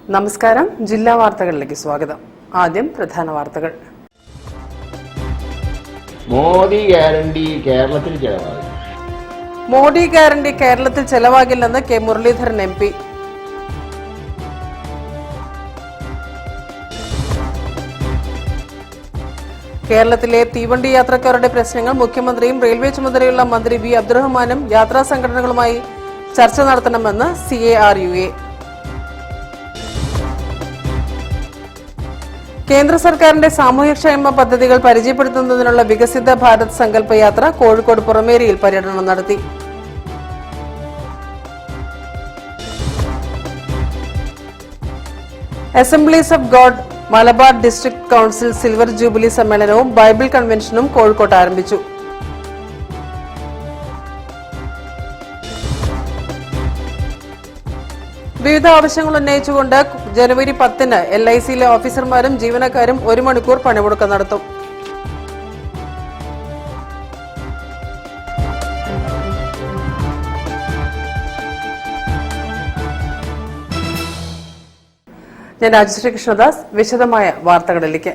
നമസ്കാരം. ജില്ലാ വാർത്തകളിലേക്ക് സ്വാഗതം. ആദ്യം പ്രധാന വാർത്തകൾ. മോദി ഗ്യാരണ്ടി കേരളത്തിൽ ചെലവാകും. മോദി ഗ്യാരണ്ടി കേരളത്തിൽ ചെലവാകില്ലെന്ന് കെ മുരളീധരൻ MP. കേരളത്തിലെ തീവണ്ടി യാത്രക്കാരുടെ പ്രശ്നങ്ങൾ മുഖ്യമന്ത്രിയും റെയിൽവേ ചുമതലയുള്ള മന്ത്രി V. അബ്ദുറഹ്മാനും യാത്രാ സംഘടനകളുമായി ചർച്ച നടത്തണമെന്ന് CARUA. കേന്ദ്ര സർക്കാരിന്റെ സാമൂഹ്യക്ഷേമ പദ്ധതികൾ പരിചയപ്പെടുത്തുന്നതിനുള്ള വികസിത ഭാരത് സങ്കല്പ യാത്ര കോഴിക്കോട് പുറമേരിയിൽ പര്യടനം നടത്തി. Assemblies of god Malabar district council silver jubilee സമ്മേളനവും ബൈബിൾ കൺവെൻഷനും കോഴിക്കോട്ട് ആരംഭിച്ചു. വിവിധ ആവശ്യങ്ങൾ ഉന്നയിച്ചുകൊണ്ട് ജനുവരി 10-ന് LICയിലെ ഓഫീസർമാരും ജീവനക്കാരും 1 മണിക്കൂർ പണിമുടക്ക് നടത്തും. ഞാൻ രാജശ്രീ കൃഷ്ണദാസ്. വിശദമായ വാർത്തകളിലേക്ക്.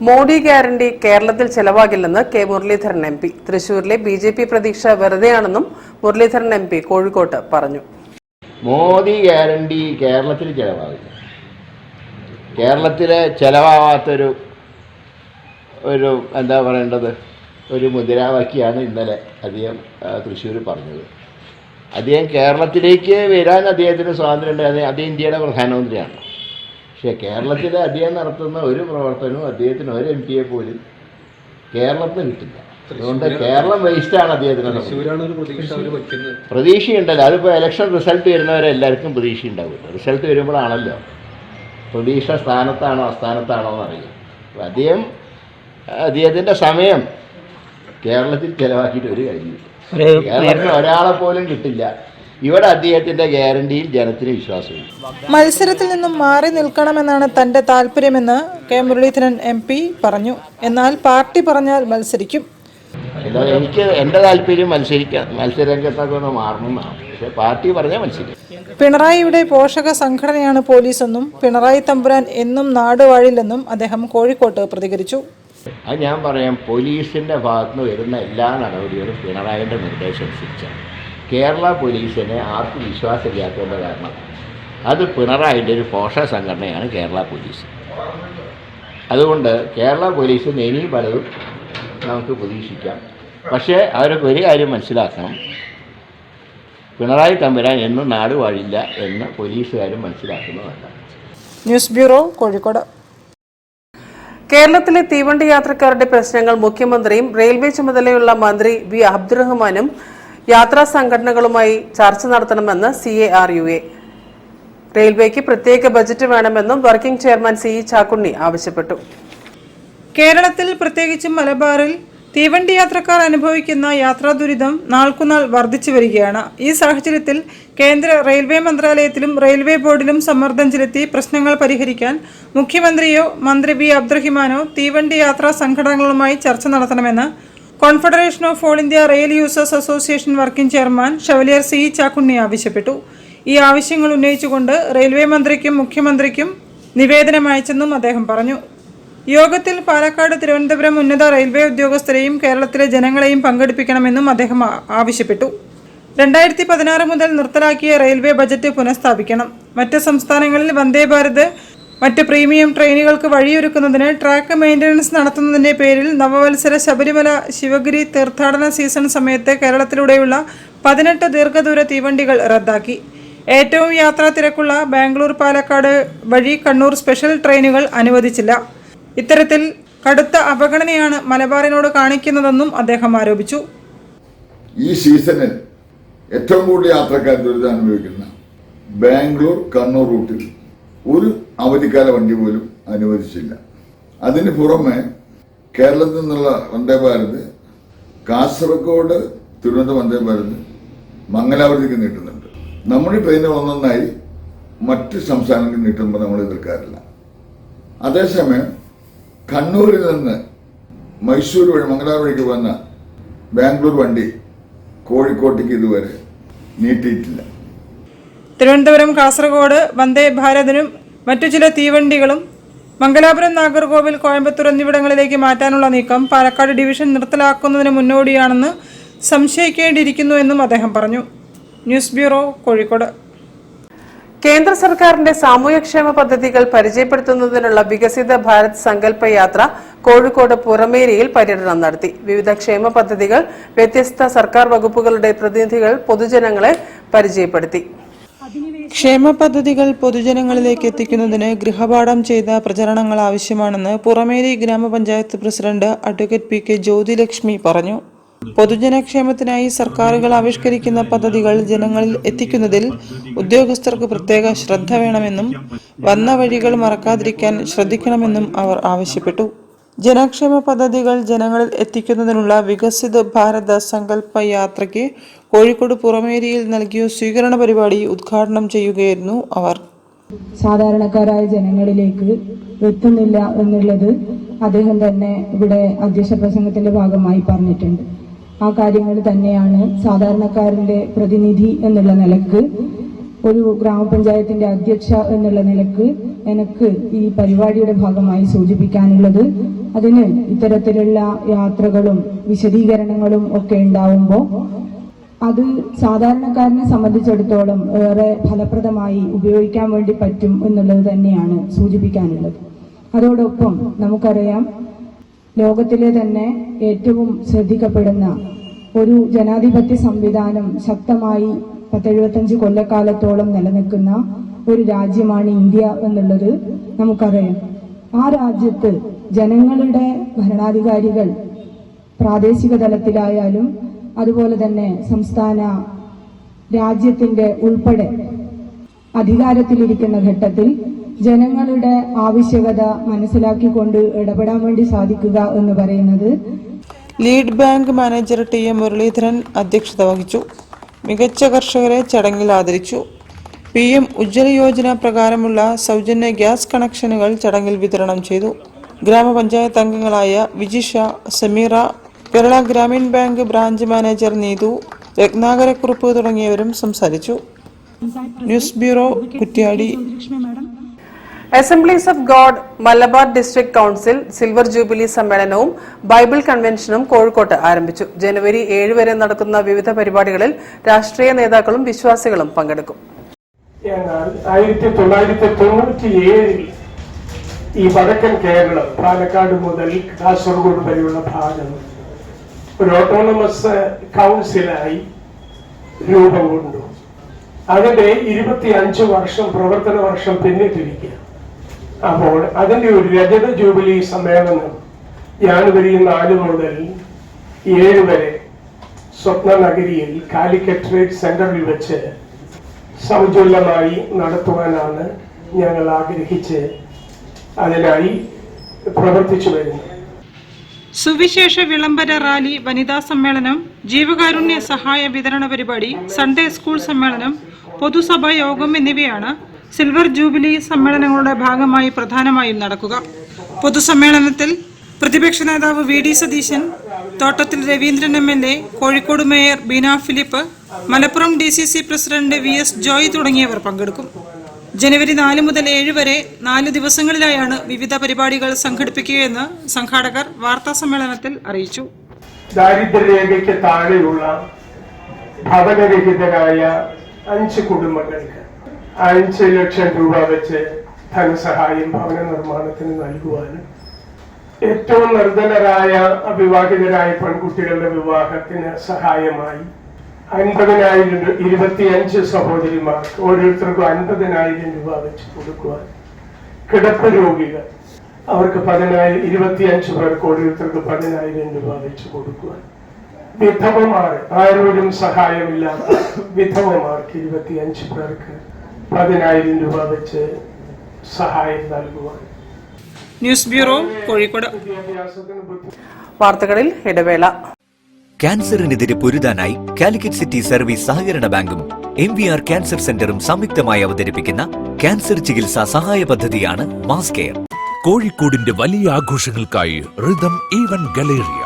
മോദി ഗ്യാരണ്ടി കേരളത്തിൽ ചെലവാകില്ലെന്ന് കെ മുരളീധരൻ MP. തൃശൂരിലെ BJP പ്രതീക്ഷ വെറുതെയാണെന്നും മുരളീധരൻ MP കോഴിക്കോട്ട് പറഞ്ഞു. മോദി ഗ്യാരണ്ടി കേരളത്തിൽ ചെലവാകില്ല. കേരളത്തിൽ ചെലവാകാത്തൊരു എന്താ പറയേണ്ടത്, ഒരു മുദ്രാവാക്യമാണ് ഇന്നലെ അദ്ദേഹം തൃശ്ശൂർ പറഞ്ഞത്. അദ്ദേഹം കേരളത്തിലേക്ക് വരാൻ അദ്ദേഹത്തിന് സ്വാതന്ത്ര്യമുണ്ട്. അദ്ദേഹം ഇന്ത്യയുടെ പ്രധാനമന്ത്രിയാണ്. പക്ഷേ കേരളത്തിൽ അദ്ദേഹം നടത്തുന്ന ഒരു പ്രവർത്തനവും അദ്ദേഹത്തിന് ഒരു MP പോലും കേരളത്തിൽ കിട്ടില്ല. അതുകൊണ്ട് കേരളം വേസ്റ്റാണ് അദ്ദേഹത്തിന്. പ്രതീക്ഷയുണ്ടല്ലോ. അതിപ്പോൾ ഇലക്ഷൻ റിസൾട്ട് വരുന്നവരെ എല്ലാവർക്കും പ്രതീക്ഷ ഉണ്ടാവില്ല. റിസൾട്ട് വരുമ്പോഴാണല്ലോ പ്രതീക്ഷ സ്ഥാനത്താണോ അസ്ഥാനത്താണോ എന്നറിയാം. അപ്പോൾ അദ്ദേഹത്തിൻ്റെ സമയം കേരളത്തിൽ ചിലവാക്കിയിട്ട് ഒരു കാര്യമില്ല. കേരളത്തിന് ഒരാളെ പോലും കിട്ടില്ല. ഇവിടെ അദ്ദേഹത്തിന്റെ ഗ്യാരണ്ടിയിൽ ജനത്തിന് വിശ്വാസമില്ല. മത്സരത്തിൽ നിന്നും മാറി നിൽക്കണമെന്നാണ് തന്റെ താല്പര്യമെന്ന് കെ മുരളീധരൻ MP പറഞ്ഞു. എന്നാൽ പാർട്ടി പറഞ്ഞാൽ മത്സരിക്കും. എനിക്ക് എൻ്റെ താല്പര്യം മത്സരരംഗത്തൊക്കെ ഒന്ന് മാറണമെന്നാണ്. പക്ഷെ പാർട്ടി പറഞ്ഞാൽ മത്സരിക്കും. പിണറായിയുടെ പോഷക സംഘടനയാണ് പോലീസെന്നും പിണറായി തമ്പുരാൻ എന്നും നാട് വാഴില്ലെന്നും അദ്ദേഹം കോഴിക്കോട്ട് പ്രതികരിച്ചു. അത് ഞാൻ പറയാം, പോലീസിൻ്റെ ഭാഗത്തുനിന്ന് വരുന്ന എല്ലാ നടപടികളും പിണറായിൻ്റെ നിർദ്ദേശം അനുസരിച്ചാണ്. കേരള പോലീസിനെ ആർക്കും വിശ്വാസമില്ലാത്തതിൻ്റെ കാരണം അത് പിണറായിൻ്റെ ഒരു പോഷക സംഘടനയാണ് കേരള പോലീസ്. അതുകൊണ്ട് കേരള പോലീസിന് ഇനിയും പലതും നമുക്ക് പ്രതീക്ഷിക്കാം. പക്ഷേ അവരൊക്കെ ഒരു കാര്യം മനസ്സിലാക്കണം, പിണറായി തമ്പുരാൻ എന്നും നാട് വാഴില്ല എന്ന് പോലീസുകാരും മനസ്സിലാക്കുന്നതല്ല. News bureau, Kozhikode. കേരളത്തിലെ തീവണ്ടി യാത്രക്കാരുടെ പ്രശ്നങ്ങൾ മുഖ്യമന്ത്രിയും റെയിൽവേ ചുമതലയുള്ള മന്ത്രി V. അബ്ദുറഹ്മാനും യാത്രാ സംഘടനകളുമായി ചർച്ച നടത്തണമെന്ന് CARUA. റെയിൽവേക്ക് പ്രത്യേക ബജറ്റ് വേണമെന്നും വർക്കിംഗ് ചെയർമാൻ CE ചാക്കുണ്ണി ആവശ്യപ്പെട്ടു. കേരളത്തിൽ പ്രത്യേകിച്ചും മലബാറിൽ തീവണ്ടി യാത്രക്കാർ അനുഭവിക്കുന്ന യാത്രാ ദുരിതം നാൾക്കുനാൾ വർദ്ധിച്ചു വരികയാണ്. ഈ സാഹചര്യത്തിൽ കേന്ദ്ര റെയിൽവേ മന്ത്രാലയത്തിലും റെയിൽവേ ബോർഡിലും സമ്മർദ്ദം ചെലുത്തി പ്രശ്നങ്ങൾ പരിഹരിക്കാൻ മുഖ്യമന്ത്രിയോ മന്ത്രി V. അബ്ദുറഹ്മാനോ തീവണ്ടി യാത്രാ സംഘടനകളുമായി ചർച്ച നടത്തണമെന്ന് confederation of all India rail users association working chairman chevalier CE Chakkunni ആവശ്യപ്പെട്ടു. ഈ ആവശ്യങ്ങൾ ഉന്നയിച്ചുകൊണ്ട് റെയിൽവേ മന്ത്രിക്കും മുഖ്യമന്ത്രിക്കും നിവേദനം അയച്ചെന്നും അദ്ദേഹം പറഞ്ഞു. യോഗത്തിൽ പാലക്കാട്, തിരുവനന്തപുരം ഉന്നത റെയിൽവേ ഉദ്യോഗസ്ഥരെയും കേരളത്തിലെ ജനങ്ങളെയും പങ്കെടുപ്പിക്കണമെന്നും അദ്ദേഹം ആവശ്യപ്പെട്ടു. 2016 മുതൽ നിർത്തലാക്കിയ റെയിൽവേ ബജറ്റ് പുനഃസ്ഥാപിക്കണം. മറ്റ് സംസ്ഥാനങ്ങളിൽ വന്ദേ ഭാരത്, മറ്റ് പ്രീമിയം ട്രെയിനുകൾക്ക് വഴിയൊരുക്കുന്നതിന് ട്രാക്ക് മെയിൻ്റനൻസ് നടത്തുന്നതിൻ്റെ പേരിൽ നവവത്സര ശബരിമല ശിവഗിരി തീർത്ഥാടന സീസൺ സമയത്ത് കേരളത്തിലൂടെയുള്ള 18 ദീർഘദൂര തീവണ്ടികൾ റദ്ദാക്കി. ഏറ്റവും യാത്രാ തിരക്കുള്ള ബാംഗ്ലൂർ പാലക്കാട് വഴി കണ്ണൂർ സ്പെഷ്യൽ ട്രെയിനുകൾ അനുവദിച്ചില്ല. ഇത്തരത്തിൽ കടുത്ത അവഗണനയാണ് മലബാറിനോട് കാണിക്കുന്നതെന്നും അദ്ദേഹം ആരോപിച്ചു. ഈ സീസണിൽ ഏറ്റവും കൂടുതൽ യാത്രക്കാർ ദുരിതം അനുഭവിക്കുന്ന ബാംഗ്ലൂർ കണ്ണൂർ റൂട്ടിൽ ഒരു അവധിക്കാല വണ്ടി പോലും അനുവദിച്ചില്ല. അതിന് പുറമെ കേരളത്തിൽ നിന്നുള്ള വന്ദേ ഭാരത്, കാസർഗോഡ് തിരുവനന്തപുരം വന്ദേ ഭാരത്, മംഗലാപുരത്തേക്ക് നീട്ടുന്നുണ്ട്. നമ്മുടെ ട്രെയിൻ ഒന്നൊന്നായി മറ്റ് സംസ്ഥാനങ്ങളിൽ നീട്ടുമ്പോൾ നമ്മൾ എതിർക്കാറില്ല. അതേസമയം കണ്ണൂരിൽ നിന്ന് മൈസൂർ വഴി മംഗലാപുരയ്ക്ക് വന്ന ബാംഗ്ലൂർ വണ്ടി കോഴിക്കോട്ടേക്ക് ഇതുവരെ നീട്ടിയിട്ടില്ല. തിരുവനന്തപുരം കാസർഗോഡ് വന്ദേ ഭാരതിനും മറ്റു ചില തീവണ്ടികളും മംഗലാപുരം, നാഗർകോവിൽ, കോയമ്പത്തൂർ എന്നിവിടങ്ങളിലേക്ക് മാറ്റാനുള്ള നീക്കം പാലക്കാട് ഡിവിഷൻ നിർത്തലാക്കുന്നതിന് മുന്നോടിയാണെന്ന് സംശയിക്കേണ്ടിയിരിക്കുന്നുവെന്നും അദ്ദേഹം പറഞ്ഞു. News bureau, Kozhikode. കേന്ദ്ര സർക്കാരിന്റെ സാമൂഹ്യക്ഷേമ പദ്ധതികൾ പരിചയപ്പെടുത്തുന്നതിനുള്ള വികസിത ഭാരത് സങ്കല്പ യാത്ര കോഴിക്കോട് പുറമേരിയിൽ പര്യടനം നടത്തി. വിവിധ ക്ഷേമ പദ്ധതികൾ വ്യത്യസ്ത സർക്കാർ വകുപ്പുകളുടെ പ്രതിനിധികൾ പൊതുജനങ്ങളെ പരിചയപ്പെടുത്തി. ക്ഷേമ പദ്ധതികൾ പൊതുജനങ്ങളിലേക്ക് എത്തിക്കുന്നതിന് ഗൃഹപാഠം ചെയ്ത പ്രചരണങ്ങൾ ആവശ്യമാണെന്ന് പുറമേരി ഗ്രാമപഞ്ചായത്ത് president advocate P K Jyothilakshmi പറഞ്ഞു. പൊതുജനക്ഷേമത്തിനായി സർക്കാരുകൾ ആവിഷ്കരിക്കുന്ന പദ്ധതികൾ ജനങ്ങളിൽ എത്തിക്കുന്നതിൽ ഉദ്യോഗസ്ഥർക്ക് പ്രത്യേക ശ്രദ്ധ വേണമെന്നും വന്ന വഴികൾ മറക്കാതിരിക്കാൻ ശ്രദ്ധിക്കണമെന്നും അവർ ആവശ്യപ്പെട്ടു. ജനക്ഷേമ പദ്ധതികൾ ജനങ്ങളിൽ എത്തിക്കുന്നതിനുള്ള വികസിത ഭാരത സങ്കല്പ യാത്രയ്ക്ക് കോഴിക്കോട് പുറമേരിയിൽ നൽകിയ സ്വീകരണ പരിപാടി ഉദ്ഘാടനം ചെയ്യുകയായിരുന്നു അവർ. സാധാരണക്കാരായ ജനങ്ങളിലേക്ക് എത്തുന്നില്ല എന്നുള്ളത് അദ്ദേഹം തന്നെ ഇവിടെ അധ്യക്ഷ പ്രസംഗത്തിന്റെ ഭാഗമായി പറഞ്ഞിട്ടുണ്ട്. ആ കാര്യങ്ങൾ തന്നെയാണ് സാധാരണക്കാരന്റെ പ്രതിനിധി എന്നുള്ള നിലക്ക്, ഒരു ഗ്രാമപഞ്ചായത്തിന്റെ അധ്യക്ഷ എന്നുള്ള നിലക്ക് എനിക്ക് ഈ പരിപാടിയുടെ ഭാഗമായി സൂചിപ്പിക്കാനുള്ളത്. അതിന് ഇത്തരത്തിലുള്ള യാത്രകളും വിശദീകരണങ്ങളും ഒക്കെ ഉണ്ടാവുമ്പോൾ അത് സാധാരണക്കാരനെ സംബന്ധിച്ചിടത്തോളം ഏറെ ഫലപ്രദമായി ഉപയോഗിക്കാൻ വേണ്ടി പറ്റും എന്നുള്ളത് തന്നെയാണ് സൂചിപ്പിക്കാനുള്ളത്. അതോടൊപ്പം നമുക്കറിയാം, ലോകത്തിലെ തന്നെ ഏറ്റവും ശ്രദ്ധിക്കപ്പെടുന്ന ഒരു ജനാധിപത്യ സംവിധാനം ശക്തമായി 10-75 കൊല്ലക്കാലത്തോളം നിലനിൽക്കുന്ന ഒരു രാജ്യമാണ് ഇന്ത്യ എന്നുള്ളത് നമുക്കറിയാം. ആ രാജ്യത്ത് ജനങ്ങളുടെ ഭരണാധികാരികൾ പ്രാദേശിക തലത്തിലായാലും അതുപോലെ തന്നെ സംസ്ഥാന രാജ്യത്തിന്റെ ഉൾപ്പെടെ അധികാരത്തിലിരിക്കുന്ന ഘട്ടത്തിൽ ജനങ്ങളുടെ ആവശ്യകത മനസ്സിലാക്കിക്കൊണ്ട് ഇടപെടാൻ വേണ്ടി സാധിക്കുക എന്ന് പറയുന്നത്. Lead bank manager TM Muraleedharan അധ്യക്ഷത വഹിച്ചു. മികച്ച കർഷകരെ ചടങ്ങിൽ ആദരിച്ചു. PM ഉജ്ജ്വല യോജന പ്രകാരമുള്ള സൗജന്യ ഗ്യാസ് കണക്ഷനുകൾ ചടങ്ങിൽ വിതരണം ചെയ്തു. ഗ്രാമപഞ്ചായത്ത് അംഗങ്ങളായ Vijisha, Sameera, Kerala Grameen bank branch manager Neethu, Ratnakarakurup തുടങ്ങിയവരും സംസാരിച്ചു. News bureau, Kuttiady. Assemblies of god Malabar district council silver jubilee സമ്മേളനവും ബൈബിൾ കൺവെൻഷനും കോഴിക്കോട്ട് ആരംഭിച്ചു. ജനുവരി 7 വരെ നടക്കുന്ന വിവിധ പരിപാടികളിൽ രാഷ്ട്രീയ നേതാക്കളും വിശ്വാസികളും പങ്കെടുക്കും. എന്നാൽ 1997 ഈ വടക്കൻ കേരളം, പാലക്കാട് മുതൽ കാസർഗോഡ് വരെയുള്ള ഭാഗം ഒരു ഓട്ടോണമസ് കൗൺസിലായി രൂപം കൊണ്ടു. അതിന്റെ 25 വർഷം പ്രവർത്തന വർഷം പിന്നിട്ടിരിക്കുക. അപ്പോൾ അതിന്റെ ഒരു രജത ജൂബിലി സമ്മേളനം ജനുവരി 4 മുതൽ 7 വരെ സ്വപ്ന നഗരിയിൽ കാലിക്കറ്റ് ട്രേഡ് സെന്ററിൽ വെച്ച് സൗജന്യമായി നടത്തുവാനാണ് ഞങ്ങൾ ആഗ്രഹിച്ച് അതിനായി പ്രവർത്തിച്ചു വരുന്നത്. സുവിശേഷ വിളംബര റാലി, വനിതാ സമ്മേളനം, ജീവകാരുണ്യ സഹായ വിതരണ പരിപാടി, സൺഡേ സ്കൂൾ സമ്മേളനം, പൊതുസഭാ യോഗം എന്നിവയാണ് സിൽവർ ജൂബിലി സമ്മേളനങ്ങളുടെ ഭാഗമായി പ്രധാനമായും നടക്കുക. പൊതുസമ്മേളനത്തിൽ പ്രതിപക്ഷ നേതാവ് VD Satheesan, Thottathil Raveendran MLA, Kozhikode mayor Beena Philip, Malappuram DCC president VS Joy തുടങ്ങിയവർ പങ്കെടുക്കും. ജനുവരി 4 മുതൽ 7 വരെ 4 ദിവസങ്ങളിലായാണ് വിവിധ പരിപാടികൾ സംഘടിപ്പിക്കുകയെന്ന് സംഘാടകർ വാർത്താ സമ്മേളനത്തിൽ അറിയിച്ചു. ദാരിദ്ര്യരേഖയ്ക്ക് താഴെയുള്ള ഭവനരഹിതരായ 5 കുടുംബങ്ങൾക്ക് 5 ലക്ഷം രൂപ വെച്ച് ധനസഹായം ഭവന നിർമ്മാണത്തിന് നൽകുവാനും, ഏറ്റവും നിർധനരായ അവിവാഹിതരായ പെൺകുട്ടികളുടെ വിവാഹത്തിന് സഹായമായി 50,000 25 സഹോദരിമാർക്ക് ഓരോരുത്തർക്കും 50,000 രൂപ വെച്ച് കൊടുക്കുവാൻ, കിടപ്പ് രോഗികൾ അവർക്ക് 25 പേർക്ക് ഓരോരുത്തർക്ക് 10,000 രൂപ വെച്ച് കൊടുക്കുവാൻ, വിധവമാർ, ആരോരും സഹായമില്ലാത്ത വിധവമാർക്ക് 25 പേർക്ക് 10,000 രൂപ വെച്ച് സഹായം നൽകുവാൻ. News bureau, Kozhikode. വാർത്തകളിൽ ഇടവേള. ക്യാൻസറിനെതിരെ പൊരുതാനായി കാലിക്കറ്റ് സിറ്റി സർവീസ് സഹകരണ ബാങ്കും MVR ക്യാൻസർ സെന്ററും സംയുക്തമായി അവതരിപ്പിക്കുന്ന ക്യാൻസർ ചികിത്സാ സഹായ പദ്ധതിയാണ് മാസ് കെയർ. കോഴിക്കോടിന്റെ വലിയ ആഘോഷങ്ങൾക്കായി റിതം ഈവന്റ് ഗലേറിയ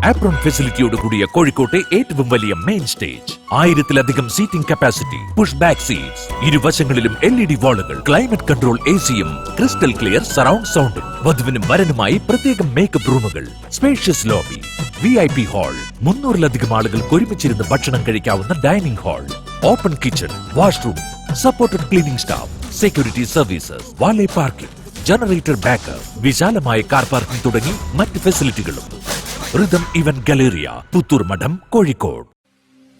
ആപ്രോൺ ഫെസിലിറ്റിയോട് കൂടിയ കോഴിക്കോട്ടെ ഏറ്റവും വലിയ മെയിൻ സ്റ്റേജ്, 1000-ലധികം seating capacity, push back seats, ഇരുവശങ്ങളിലും LED വാളുകൾ, ക്ലൈമറ്റ് കൺട്രോൾ AC-യും, ക്രിസ്റ്റൽ ക്ലിയർ സറൗണ്ട് സൗണ്ടും, വധുവിനും വരനുമായി പ്രത്യേകം മേക്കപ്പ് റൂമുകൾ, സ്പേഷ്യസ് ലോബി, VIP ഹാൾ, 300-ലധികം ആളുകൾക്ക് ഒരുമിച്ചിരുന്ന് ഭക്ഷണം കഴിക്കാവുന്ന dining hall, open kitchen, washroom, supported cleaning staff, security services, valet parking, generator backup, വിശാലമായ കാർ പാർക്കിംഗ് തുടങ്ങി മറ്റ് ഫെസിലിറ്റികളും. റിതം ഈവന്റ് ഗലേറിയ, പുത്തൂർ മഠം, കോഴിക്കോട്.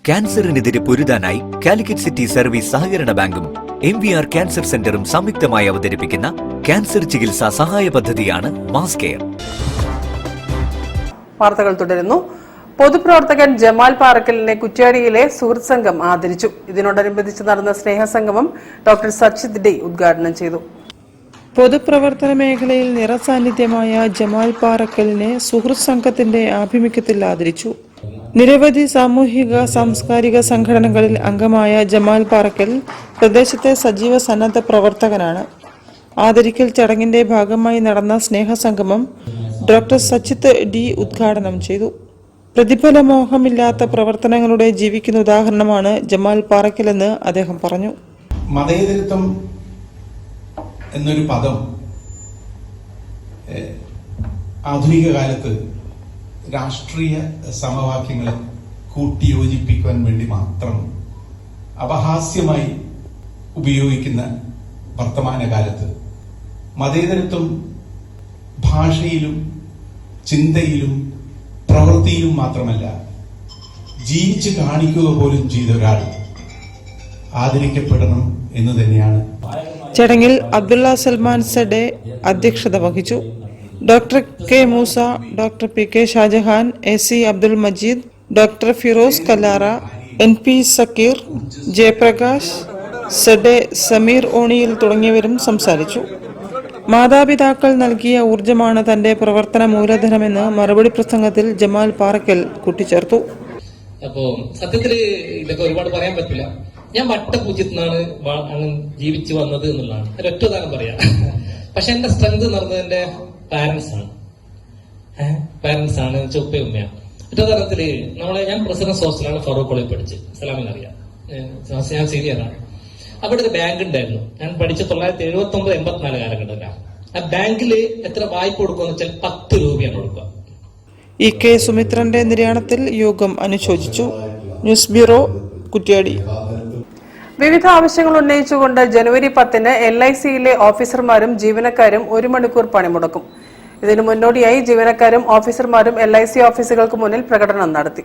ക്യാൻസറിനെതിരെ പൊരുതാനായി കാലിക്കറ്റ് സിറ്റി സർവീസ് സഹകരണ ബാങ്കും MVR ക്യാൻസർ സെന്ററും സംയുക്തമായി അവതരിപ്പിക്കുന്ന ക്യാൻസർ ചികിത്സാ സഹായ പദ്ധതിയാണ് മാസ് കെയർ. വാർത്തകൾ തുടരുന്നു. പൊതുപ്രവർത്തകൻ ജമാൽ പാറക്കലിനെ കുറ്റ്യാടിയിലെ സുഹൃത്ത് സംഘം ആദരിച്ചു. ഇതിനോടനുബന്ധിച്ച് നടന്ന സ്നേഹസംഗമം ഡോക്ടർ സച്ചിത് ഡി ഉദ്ഘാടനം ചെയ്തു. പൊതുപ്രവർത്തന മേഖലയിൽ നിറസാന്നിധ്യമായ ജമാൽ പാറക്കലിനെ സുഹൃത്ത് സംഘത്തിന്റെ ആഭിമുഖ്യത്തിൽ ആദരിച്ചു. നിരവധി സാമൂഹിക സാംസ്കാരിക സംഘടനകളിൽ അംഗമായ ജമാൽ പാറക്കൽ പ്രദേശത്തെ സജീവ സന്നദ്ധ പ്രവർത്തകനാണ്. ആദരിക്കൽ ചടങ്ങിന്റെ ഭാഗമായി നടന്ന സ്നേഹസംഗമം ഡോക്ടർ സച്ചിത് ഡി ഉദ്ഘാടനം ചെയ്തു. പ്രതിഫലമോഹമില്ലാത്ത പ്രവർത്തനങ്ങളുടെ ജീവിക്കുന്ന ഉദാഹരണമാണ് ജമാൽ പാറക്കലെന്ന് അദ്ദേഹം പറഞ്ഞു. മതേതരത്വം എന്നൊരു പദം ആധുനിക കാലത്ത് രാഷ്ട്രീയ സമവാക്യങ്ങളെ കൂട്ടിയോജിപ്പിക്കുവാൻ വേണ്ടി മാത്രം അപഹാസ്യമായി ഉപയോഗിക്കുന്ന വർത്തമാനകാലത്ത് മതേതരത്വം ഭാഷയിലും ചിന്തയിലും പ്രവൃത്തിയിലും മാത്രമല്ല ജീവിച്ച് കാണിക്കുക പോലും ചെയ്ത ഒരാൾ ആദരിക്കപ്പെടണം എന്ന് തന്നെയാണ്. ചടങ്ങിൽ അബ്ദുള്ള സൽമാൻ സഡെ അധ്യക്ഷത വഹിച്ചു. Doctor K Moosa, doctor PK Shajahan, AC Abdul Majeed, doctor Firoz Kallara, NP Sakeer, Jayaprakash, സഡെ, സമീർ ഓണിയിൽ തുടങ്ങിയവരും സംസാരിച്ചു. മാതാപിതാക്കൾ നൽകിയ ഊർജമാണ് തന്റെ പ്രവർത്തന മൂലധനമെന്ന് മറുപടി പ്രസംഗത്തിൽ ജമാൽ പാറക്കൽ കൂട്ടിച്ചേർത്തു. അപ്പോ സത്യത്തില് ഇതൊക്കെ ഒരുപാട് പറയാൻ പറ്റില്ല. ഞാൻ വട്ടപൂജ്യത്തിനാണ് ജീവിച്ചു വന്നത് എന്നുള്ളതാണ് ഒരൊറ്റ ഉദാഹരണം പറയാം. പക്ഷെ എന്റെ സ്ട്രെങ്ത് നടന്നത് എന്റെ പാരന്റ്സ് ആണ്, ഉപ്പയും ഉമ്മയാണ്. ഒറ്റ ഉദാഹരണത്തില് ഞാൻ പ്രസിഡന്റ് ഹോസ്റ്റലാണ് ഫറൂഖ് കോളേജ് പഠിച്ച്, സലാമിന് അറിയാം, ഞാൻ സീനിയറാണ്. അവിടെ ഒരു ബാങ്ക് ഉണ്ടായിരുന്നു. ഞാൻ പഠിച്ച 1979-84 കാലഘട്ടത്തിലാണ്. ആ ബാങ്കില് എത്ര വായ്പ കൊടുക്കുക വെച്ചാൽ 10 രൂപയാണ് കൊടുക്കുക. EK സുമിത്രന്റെ നിര്യാണത്തിൽ യോഗം അനുശോചിച്ചു. News bureau, Kuttiady. വിവിധ ആവശ്യങ്ങൾ ഉന്നയിച്ചുകൊണ്ട് ജനുവരി 10-ന് LIC-യിലെ ഓഫീസർമാരും ജീവനക്കാരും 1 മണിക്കൂർ പണിമുടക്കും. ഇതിനു മുന്നോടിയായി ജീവനക്കാരും ഓഫീസർമാരും LIC ഓഫീസുകൾക്ക് മുന്നിൽ പ്രകടനം നടത്തി.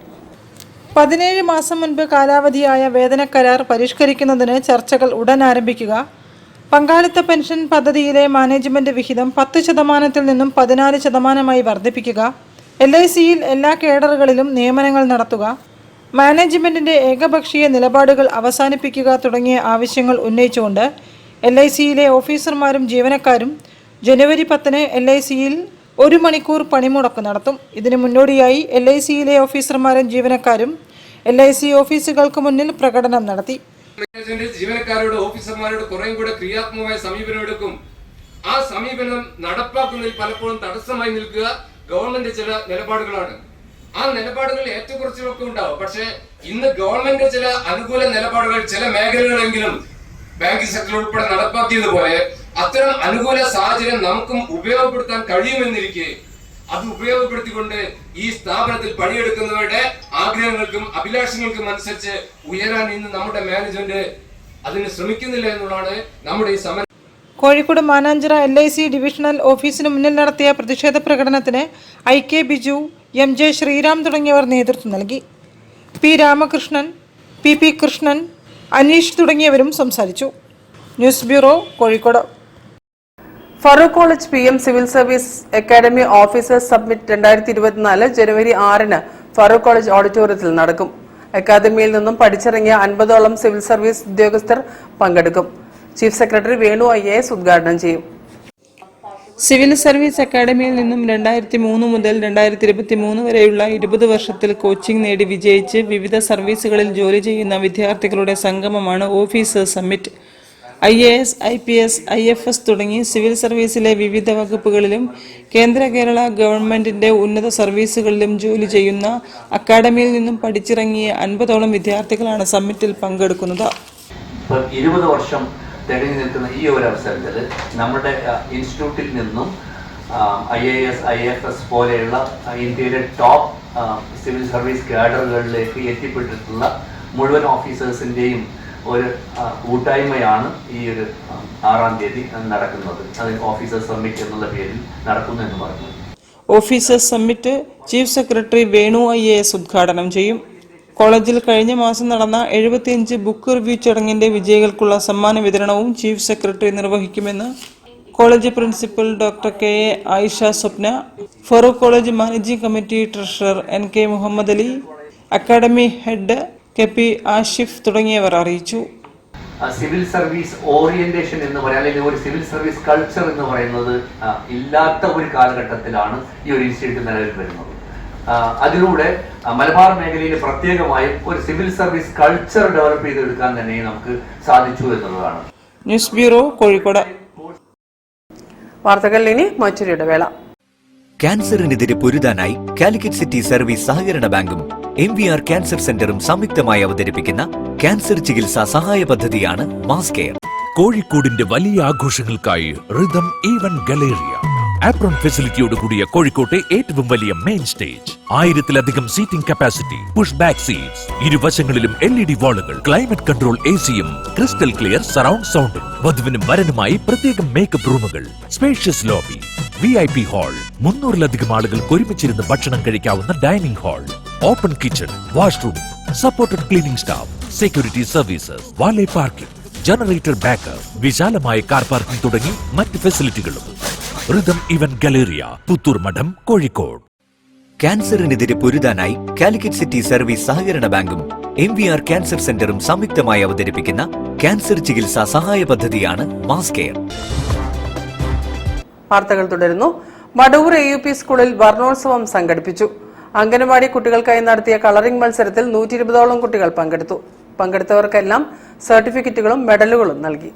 17 മാസം മുൻപ് കാലാവധിയായ വേതന കരാർ പരിഷ്കരിക്കുന്നതിന് ചർച്ചകൾ ഉടൻ ആരംഭിക്കുക. പങ്കാളിത്ത പെൻഷൻ പദ്ധതിയിലെ മാനേജ്മെന്റ് വിഹിതം 10% നിന്നും 14% വർദ്ധിപ്പിക്കുക. LIC-യിൽ എല്ലാ കേഡറുകളിലും നിയമനങ്ങൾ നടത്തുക. മാനേജ്മെന്റിന്റെ ഏകപക്ഷീയ നിലപാടുകൾ അവസാനിപ്പിക്കുക തുടങ്ങിയ ആവശ്യങ്ങൾ ഉന്നയിച്ചുകൊണ്ട് LIC-യിലെ ഓഫീസർമാരും ജീവനക്കാരും ജനുവരി 10-ന് LIC-യിൽ 1 മണിക്കൂർ പണിമുടക്ക് നടത്തും. ഇതിനു മുന്നോടിയായി LIC-യിലെ ഓഫീസർമാരും ജീവനക്കാരും LIC ഓഫീസുകൾക്ക് മുന്നിൽ പ്രകടനം നടത്തി. ജീവനക്കാരോട് ഓഫീസർമാരോട് കുറേയും കൂടെ ക്രിയാത്മകമായ സമീപനം എടുക്കും. ആ സമീപനം നടപ്പാക്കുന്നതിൽ പലപ്പോഴും തടസ്സമായി നിൽക്കുക ഗവൺമെന്റ് ചില നിലപാടുകളാണ്. ആ നിലപാടുകൾ ഏറ്റക്കുറച്ചിലൊക്കെ ഉണ്ടാവും. പക്ഷേ ഇന്ന് ഗവൺമെന്റ് ചില അനുകൂല നിലപാടുകൾ ചില മേഖലകളെങ്കിലും ബാങ്കിംഗ് സെക്ടർ ഉൾപ്പെടെ നടപ്പാക്കിയതുപോലെ അത്തരം അനുകൂല സാഹചര്യം നമുക്കും ഉപയോഗപ്പെടുത്താൻ കഴിയുമെന്നിരിക്കെ അത് ഉപയോഗപ്പെടുത്തിക്കൊണ്ട് ഈ സ്ഥാപനത്തിൽ പണിയെടുക്കുന്നവരുടെ ആഗ്രഹങ്ങൾക്കും അഭിലാഷങ്ങൾക്കും അനുസരിച്ച് ഉയരാൻ ഇന്ന് നമ്മുടെ മാനേജ്മെന്റ് അതിന് ശ്രമിക്കുന്നില്ല എന്നുള്ളതാണ് നമ്മുടെ ഈ സമരം. കോഴിക്കോട് മാനാഞ്ചിറ LIC ഡിവിഷണൽ ഓഫീസിന് മുന്നിൽ നടത്തിയ പ്രതിഷേധ പ്രകടനത്തിന് IK ബിജു, MJ ശ്രീറാം തുടങ്ങിയവർ നേതൃത്വം നൽകി. P രാമകൃഷ്ണൻ, PP കൃഷ്ണൻ, അനീഷ് തുടങ്ങിയവരും സംസാരിച്ചു. News bureau, Kozhikode. Farook college PM civil service academy officers submit 2024 ജനുവരി 6-ന് ഫറൂഖ് കോളേജ് ഓഡിറ്റോറിയത്തിൽ നടക്കും. അക്കാദമിയിൽ നിന്നും പഠിച്ചിറങ്ങിയ 50ഓളം സിവിൽ സർവീസ് ഉദ്യോഗസ്ഥർ പങ്കെടുക്കും. ചീഫ് സെക്രട്ടറി വേണു IAS ഉദ്ഘാടനം ചെയ്യും. സിവിൽ സർവീസ് അക്കാദമിയിൽ നിന്നും 2003 മുതൽ 2023 വരെയുള്ള 20 വർഷത്തിൽ കോച്ചിംഗ് നേടി വിജയിച്ച് വിവിധ സർവീസുകളിൽ ജോലി ചെയ്യുന്ന വിദ്യാർത്ഥികളുടെ സംഗമമാണ് officers summit. IAS, IPS, IFS തുടങ്ങി സിവിൽ സർവീസിലെ വിവിധ വകുപ്പുകളിലും കേരള ഗവൺമെന്റിന്റെ ഉന്നത സർവീസുകളിലും ജോലി ചെയ്യുന്ന അക്കാദമിയിൽ നിന്നും പഠിച്ചിറങ്ങിയ 50ഓളം വിദ്യാർത്ഥികളാണ് സമ്മിറ്റിൽ പങ്കെടുക്കുന്നത്. 20 വർഷം തെളിഞ്ഞു നിൽക്കുന്ന ഈ ഒരു അവസരത്തിൽ നമ്മുടെ ഇൻസ്റ്റിറ്റ്യൂട്ടിൽ നിന്നും IAS, IFS പോലെയുള്ള ഇന്ത്യയിലെ ടോപ്പ് സിവിൽ സർവീസ് കാഡറുകളിലേക്ക് എത്തിപ്പെട്ടിട്ടുള്ള മുഴുവൻ ഓഫീസേഴ്സിൻ്റെയും ഒരു കൂട്ടായ്മയാണ് ഈ ഒരു 6-ാം തീയതി നടക്കുന്നത്. അതിൽ ഓഫീസേഴ്സ് സമ്മിറ്റ് എന്നുള്ള പേരിൽ നടക്കുന്നു എന്ന് പറഞ്ഞു. Officers summit chief secretary Venu IAS ഉദ്ഘാടനം ചെയ്യും. കോളേജിൽ കഴിഞ്ഞ മാസം നടന്ന 75 ബുക്ക് റിവ്യൂ ചടങ്ങിന്റെ വിജയികൾക്കുള്ള സമ്മാന വിതരണവും ചീഫ് സെക്രട്ടറി നിർവഹിക്കുമെന്ന് college principal doctor KA Ayisha Swapna, Farook college managing committee treasurer NK Muhammad Ali, academy head KP Ashif തുടങ്ങിയവർ അറിയിച്ചു. സിവിൽ സർവീസ് ഓറിയന്റേഷൻ എന്ന് പറയാൻ, അല്ലെങ്കിൽ ഒരു സിവിൽ സർവീസ് കൾച്ചർ എന്ന് പറയുന്നത് ഇല്ലാത്ത ഒരു കാലഘട്ടത്തിലാണ് ഈ ഒരു ഇൻസ്റ്റിറ്റ്യൂട്ട് നിലവിൽ വരുന്നത്. അതിലൂടെ മലബാർ മേഖലയിൽ പ്രത്യേകമായും ഒരു സിവിൽ സർവീസ് കൾച്ചർ ഡെവലപ്പ് ചെയ്തെടുക്കാൻ തന്നെ നമുക്ക് സാധിച്ചു എന്നുള്ളതാണ്. News bureau, Kozhikode. വാർത്തകൾ ഇനി മറ്റൊരു ഇടവേള. ക്യാൻസറിനെതിരെ പൊരുതാനായി കാലിക്കറ്റ് സിറ്റി സർവീസ് സഹകരണ ബാങ്കും MVR ക്യാൻസർ സെന്ററും സംയുക്തമായി അവതരിപ്പിക്കുന്ന ക്യാൻസർ ചികിത്സാ സഹായ പദ്ധതിയാണ് മാസ് കെയർ. കോഴിക്കോടിന്റെ വലിയ ആഘോഷങ്ങൾക്കായി റിതം ഈവന്റ് ഗലേറിയ ആപ്രോൺ ഫെസിലിറ്റിയോട് കൂടിയ കോഴിക്കോട്ടെ ഏറ്റവും വലിയ മെയിൻ സ്റ്റേജ്, 1000-ലധികം seating capacity, push back seats, ഇരുവശങ്ങളിലും LED വാളുകൾ, ക്ലൈമറ്റ് കൺട്രോൾ AC-യും, ക്രിസ്റ്റൽ ക്ലിയർ സറൗണ്ട് സൗണ്ടും, വധുവിനും വരനുമായി പ്രത്യേകം മേക്കപ്പ് റൂമുകൾ, സ്പേഷ്യസ് ലോബി, VIP ഹാൾ, 300-ലധികം ആളുകൾക്ക് ഒരുമിച്ചിരുന്ന് ഭക്ഷണം കഴിക്കാവുന്ന dining hall, open kitchen, washroom, supported cleaning staff, security services, valet parking, generator backup, വിശാലമായ കാർ പാർക്കിംഗ് തുടങ്ങി മറ്റ് ഫെസിലിറ്റികളും. റിതം ഈവന്റ് ഗലേറിയ, പുത്തൂർ മഠം, കോഴിക്കോട്. ക്യാൻസറിനെതിരെ പൊരുതാനായി കാലിക്കറ്റ് സിറ്റി സർവീസ് സഹകരണ ബാങ്കും MVR ക്യാൻസർ സെന്ററും സംയുക്തമായി അവതരിപ്പിക്കുന്ന ക്യാൻസർ ചികിത്സാ സഹായ പദ്ധതിയാണ് മാസ് കെയർ. വാർത്തകൾ തുടരുന്നു. മടവൂർ AUP സ്കൂളിൽ വർണ്ണോത്സവം സംഘടിപ്പിച്ചു. അംഗനവാടി കുട്ടികൾക്കായി നടത്തിയ കളറിംഗ് മത്സരത്തിൽ 120ഓളം കുട്ടികൾ പങ്കെടുത്തു. പങ്കെടുത്തവർക്കെല്ലാം സർട്ടിഫിക്കറ്റുകളും മെഡലുകളും നൽകി.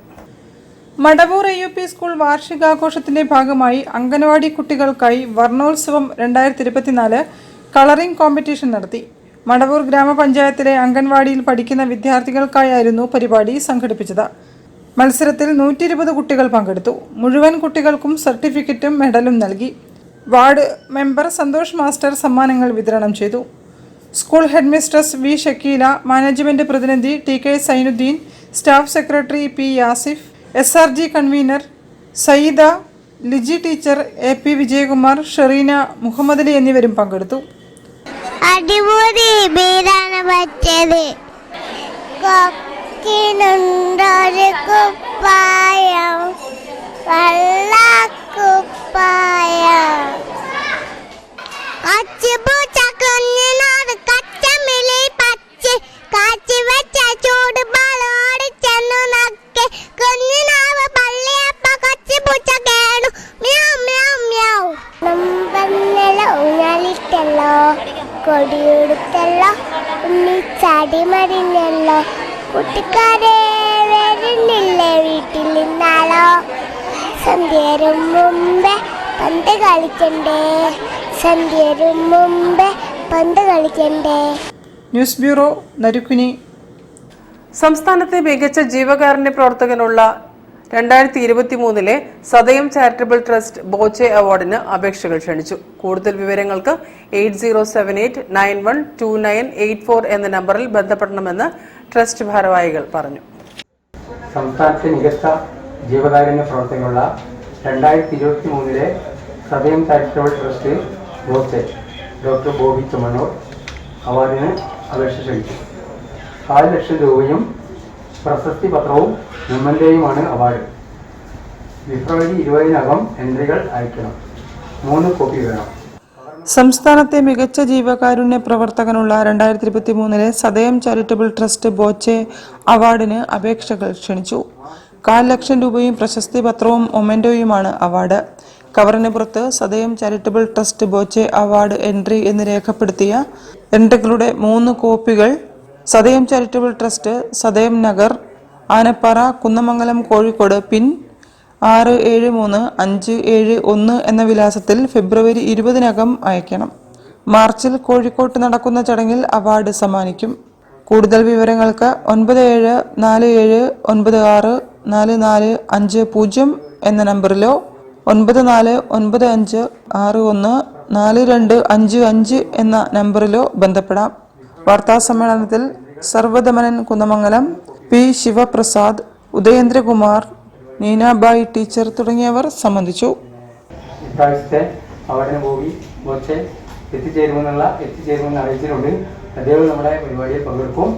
മടവൂർ AUP സ്കൂൾ വാർഷികാഘോഷത്തിന്റെ ഭാഗമായി അംഗനവാടി കുട്ടികൾക്കായി വർണ്ണോത്സവം 2024 കളറിംഗ് കോമ്പറ്റീഷൻ നടത്തി. മടവൂർ ഗ്രാമപഞ്ചായത്തിലെ അംഗൻവാടിയിൽ പഠിക്കുന്ന വിദ്യാർത്ഥികൾക്കായിരുന്നു പരിപാടി സംഘടിപ്പിച്ചത്. മത്സരത്തിൽ 120 കുട്ടികൾ പങ്കെടുത്തു. മുഴുവൻ കുട്ടികൾക്കും സർട്ടിഫിക്കറ്റും മെഡലും നൽകി. വാർഡ് മെമ്പർ സന്തോഷ് മാസ്റ്റർ സമ്മാനങ്ങൾ വിതരണം ചെയ്തു. School headmistress V Shakeela, management പ്രതിനിധി TK Zainuddin, staff secretary P Yasif, SRG convener Sayyida, Liji teacher, AP Vijayakumar, Shereena, Muhammad Ali എന്നിവരും പങ്കെടുത്തു. അടിപൊളി ബീരാണ് പറ്റത്. കൊക്കിനുണ്ടൊരു കുപ്പായം, വെള്ളക്കുപ്പായം, കച്ചുപൂച്ച കുഞ്ഞിനോട് കച്ചമിളി പച്ച കാച്ചി വെച്ച ചൂട് ബാലോട് ചെന്നു നക്കെ കുഞ്ഞിനാവ് പള്ളിയപ്പ കച്ചുപൂച്ച കേണു മ്യാവ് മ്യാവ് മ്യാവ്. നമ്പന്നല ഊഞ്ഞാലിട്ടല്ലോ, കൊടിയെടുത്തല്ലോ, ഉണ്ണിച്ചാടി മറിഞ്ഞല്ലോ, കുട്ടിക്കാരെ വരുന്നില്ലേ വീട്ടിൽ നിന്നാലോ, സന്ധ്യരും മുമ്പേ പന്ത് കളിക്കണ്ടേ, സന്ധ്യരും മുമ്പേ പന്ത് കളിക്കണ്ടേ. News bureau, Narikkuni. സംസ്ഥാനത്തെ മികച്ച ജീവകാരുണ്യ പ്രവർത്തകനുള്ള 2023 സദയം ചാരിറ്റബിൾ ട്രസ്റ്റ് ബോച്ചെ അവാർഡിന് അപേക്ഷകൾ ക്ഷണിച്ചു. കൂടുതൽ വിവരങ്ങൾക്ക് 8078912984 എന്ന നമ്പറിൽ ബന്ധപ്പെടണമെന്ന് ട്രസ്റ്റ് ഭാരവാഹികൾ പറഞ്ഞു. സംസ്ഥാനത്തെ മികച്ച ജീവകാരുണ്യ പ്രവർത്തകനുള്ള 2023 Sadayam charitable trust Boche doctor Bobby Chemmanur അവാർഡിന് അപേക്ഷ ക്ഷണിച്ചു. 4 ലക്ഷം രൂപയും പ്രശസ്തി പത്രവും മെമ്മന്റോയുമാണ് അവാർഡ്. ഫെബ്രുവരി 20-നകം എൻട്രികൾ അയക്കണം. 3 കോപ്പി വേണം. സംസ്ഥാനത്തെ മികച്ച ജീവകാരുണ്യ പ്രവർത്തകനുള്ള 2023 സദയം ചാരിറ്റബിൾ ട്രസ്റ്റ് ബോച്ചെ അവാർഡിന് അപേക്ഷകൾ ക്ഷണിച്ചു. 4 ലക്ഷം രൂപയും പ്രശസ്തി പത്രവും മൊമെന്റോയുമാണ് അവാർഡ്. കവറിന് പുറത്ത് സദയം charitable trust Boche award entry എന്ന് രേഖപ്പെടുത്തിയ എൻട്രികളുടെ 3 കോപ്പികൾ സദയം ചാരിറ്റബിൾ ട്രസ്റ്റ്, സദയം നഗർ, ആനപ്പാറ, കുന്നമംഗലം, കോഴിക്കോട് പിൻ 673571 എന്ന വിലാസത്തിൽ ഫെബ്രുവരി 20-നകം അയക്കണം. മാർച്ചിൽ കോഴിക്കോട്ട് നടക്കുന്ന ചടങ്ങിൽ അവാർഡ് സമ്മാനിക്കും. കൂടുതൽ വിവരങ്ങൾക്ക് 9747964450 എന്ന നമ്പറിലോ 9495614255 എന്ന നമ്പറിലോ ബന്ധപ്പെടാം. വാർത്താസമ്മേളനത്തിൽ സർവദമനൻ കുന്നമംഗലം, പി ശിവപ്രസാദ്, ഉദയേന്ദ്രകുമാർ, നീനാബായി ടീച്ചർ തുടങ്ങിയവർ സംബന്ധിച്ചു. ഇപ്രാവശ്യത്തെ അവാർഡിന് ബോച്ചെ എത്തിച്ചേരുമെന്ന് അറിയിച്ചിട്ടുണ്ട്. അദ്ദേഹം നമ്മുടെ പരിപാടിയിൽ പങ്കെടുക്കും.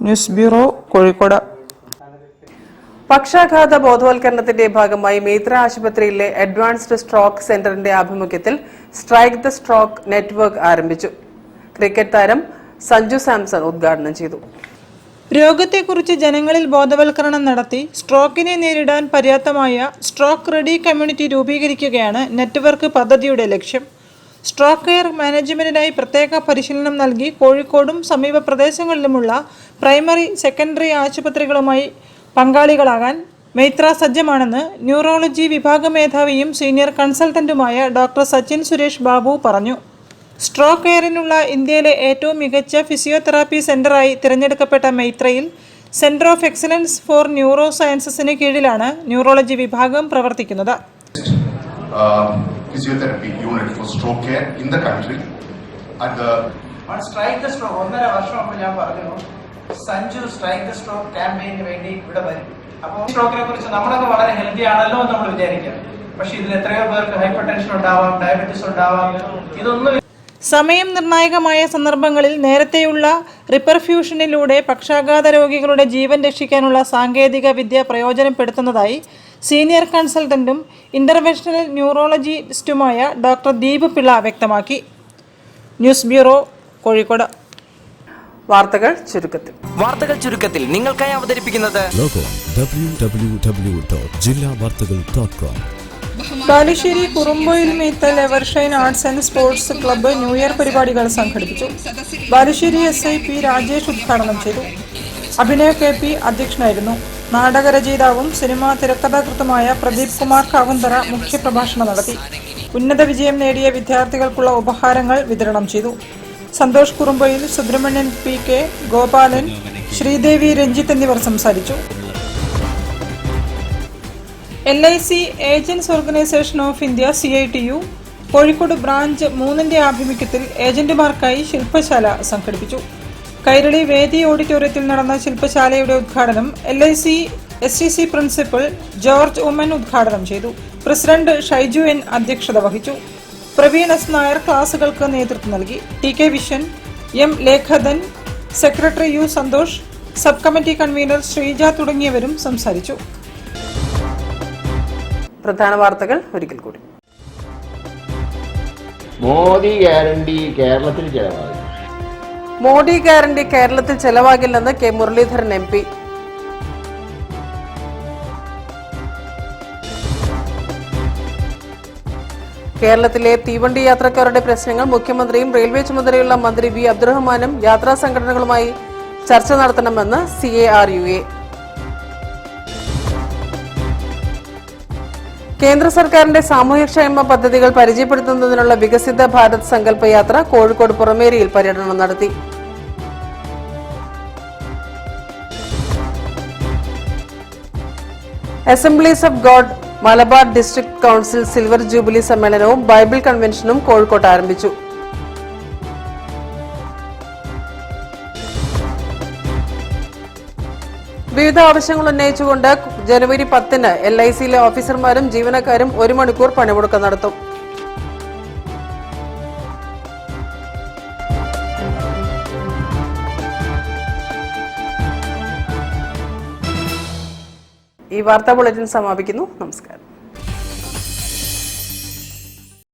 News bureau, Kozhikode. പക്ഷാഘാത ബോധവൽക്കരണത്തിന്റെ ഭാഗമായി മേത്ര ആശുപത്രിയിലെ അഡ്വാൻസ്ഡ് സ്ട്രോക്ക് സെന്ററിന്റെ ആഭിമുഖ്യത്തിൽ സ്ട്രൈക്ക് ദ സ്ട്രോക്ക് നെറ്റ്വർക്ക് ആരംഭിച്ചു. ക്രിക്കറ്റ് താരം സഞ്ജു സാംസൺ ഉദ്ഘാടനം ചെയ്തു. രോഗത്തെക്കുറിച്ച് ജനങ്ങളിൽ ബോധവൽക്കരണം നടത്തി സ്ട്രോക്കിനെ നേരിടാൻ പര്യാപ്തമായ സ്ട്രോക്ക് റെഡി കമ്മ്യൂണിറ്റി രൂപീകരിക്കുകയാണ് നെറ്റ്വർക്ക് പദ്ധതിയുടെ ലക്ഷ്യം. സ്ട്രോക്ക് കെയർ മാനേജ്മെന്റിനായി പ്രത്യേക പരിശീലനം നൽകി കോഴിക്കോടും സമീപ പ്രദേശങ്ങളിലുമുള്ള പ്രൈമറി, സെക്കൻഡറി ആശുപത്രികളുമായി പങ്കാളികളാകാൻ മൈത്ര സജ്ജമാണെന്ന് ന്യൂറോളജി വിഭാഗ മേധാവിയും സീനിയർ കൺസൾട്ടന്റുമായ ഡോക്ടർ സച്ചിൻ സുരേഷ് ബാബു പറഞ്ഞു. സ്ട്രോക്ക് കെയറിനുള്ള ഇന്ത്യയിലെ ഏറ്റവും മികച്ച ഫിസിയോതെറാപ്പി സെന്ററായി തിരഞ്ഞെടുക്കപ്പെട്ട മൈത്രയിൽ centre of excellence for neuro സയൻസസിന് കീഴിലാണ് ന്യൂറോളജി വിഭാഗം പ്രവർത്തിക്കുന്നത്. Physiotherapy unit for stroke care in the country at the strike the stroke 1.5 വർഷം മുമ്പ് ഞാൻ പറഞ്ഞു സഞ്ജു സ്ട്രൈക്ക് ദ സ്ട്രോക്ക് ക്യാമ്പയിന് വേണ്ടി ഇവിടെ വരും. അപ്പോൾ സ്ട്രോക്കിനെ കുറിച്ച് നമ്മളൊക്കെ വളരെ ഹെൽത്തി ആണല്ലോ എന്ന് നമ്മൾ വിചാരിക്കാം. പക്ഷെ ഇതിൽ എത്രയോ പേർക്ക് ഹൈപ്പർ ടെൻഷൻ ഉണ്ടാവാം, ഡയബറ്റീസ് ഉണ്ടാവാം. ഇതൊന്നും സമയം നിർണായകമായ സന്ദർഭങ്ങളിൽ നേരത്തെയുള്ള റിപ്പർഫ്യൂഷനിലൂടെ പക്ഷാഘാത രോഗികളുടെ ജീവൻ രക്ഷിക്കാനുള്ള സാങ്കേതിക വിദ്യ പ്രയോജനപ്പെടുത്തുന്നതായി സീനിയർ കൺസൾട്ടന്റും ഇന്റർവെൻഷണൽ ന്യൂറോളജിസ്റ്റുമായ ഡോക്ടർ ദീപ് പിള്ള വ്യക്തമാക്കി. News bureau, Kozhikode. വാർത്തകൾ ചുരുക്കത്തിൽ നിങ്ങൾക്കായി അവതരിപ്പിക്കുന്നത് www.jillavartagal.com. Balussery Kurumboyil Meethal evershine arts and sports club new year പരിപാടികൾ സംഘടിപ്പിച്ചു. ബാലുശ്ശേരി SI P രാജേഷ് ഉദ്ഘാടനം ചെയ്തു. അഭിനയ KP അധ്യക്ഷനായിരുന്നു. നാടകരചയിതാവും സിനിമാ തിരക്കഥാകൃത്തുമായ പ്രദീപ് കുമാർ കാവുന്തറ മുഖ്യപ്രഭാഷണം നടത്തി. ഉന്നത വിജയം നേടിയ വിദ്യാർത്ഥികൾക്കുള്ള ഉപഹാരങ്ങൾ വിതരണം ചെയ്തു. സന്തോഷ് കുറുമ്പൊയിൽ, സുബ്രഹ്മണ്യൻ PK, ഗോപാലൻ, ശ്രീദേവി, രഞ്ജിത്ത് എന്നിവർ സംസാരിച്ചു. LIC agents organisation of India CITU Kozhikode branch 3ന്റെ ആഭിമുഖ്യത്തിൽ ഏജന്റുമാർക്കായി ശില്പശാല സംഘടിപ്പിച്ചു. കൈരളി വേദി ഓഡിറ്റോറിയത്തിൽ നടന്ന ശില്പശാലയുടെ ഉദ്ഘാടനം LIC STC principal George Oommen ഉദ്ഘാടനം ചെയ്തു. പ്രസിഡന്റ് ഷൈജു N അധ്യക്ഷത വഹിച്ചു. പ്രവീൺ S നായർ ക്ലാസുകൾക്ക് നേതൃത്വം നൽകി. TK Vishan, M Lekhadhan, secretary U Santhosh, sub committee convener Sreeja തുടങ്ങിയവരും സംസാരിച്ചു. പ്രധാന വാർത്തകൾ ഒരിക്കൽ കൂടി. മോദി ഗ്യാരണ്ടി കേരളത്തിൽ ചെലവാകും. മോദി ഗ്യാരണ്ടി കേരളത്തിൽ ചെലവാകില്ലെന്ന് K മുരളീധരൻ MP. കേരളത്തിലെ തീവണ്ടി യാത്രക്കാരുടെ പ്രശ്നങ്ങൾ മുഖ്യമന്ത്രിയും റെയിൽവേ ചുമതലയുള്ള മന്ത്രി V അബ്ദുറഹ്മാനും യാത്രാ സംഘടനകളുമായി ചർച്ച നടത്തണമെന്ന് CARUA. കേന്ദ്ര സർക്കാരിന്റെ സാമൂഹ്യക്ഷേമ പദ്ധതികൾ പരിചയപ്പെടുത്തുന്നതിനുള്ള വികസിത ഭാരത് സങ്കല്പ യാത്ര കോഴിക്കോട് പുറമേരിയിൽ പര്യടനം നടത്തി. Assemblies of god Malabar district council silver jubilee സമ്മേളനവും ബൈബിൾ കൺവെൻഷനും കോഴിക്കോട്ട് ആരംഭിച്ചു. വിവിധ ആവശ്യങ്ങൾ ഉന്നയിച്ചുകൊണ്ട് ജനുവരി 10-ന് LICയിലെ ഓഫീസർമാരും ജീവനക്കാരും 1 മണിക്കൂർ പണിമുടക്ക് നടത്തും. ഈ വാർത്താ ബുള്ളറ്റിൻ സമാപിക്കുന്നു. നമസ്കാരം.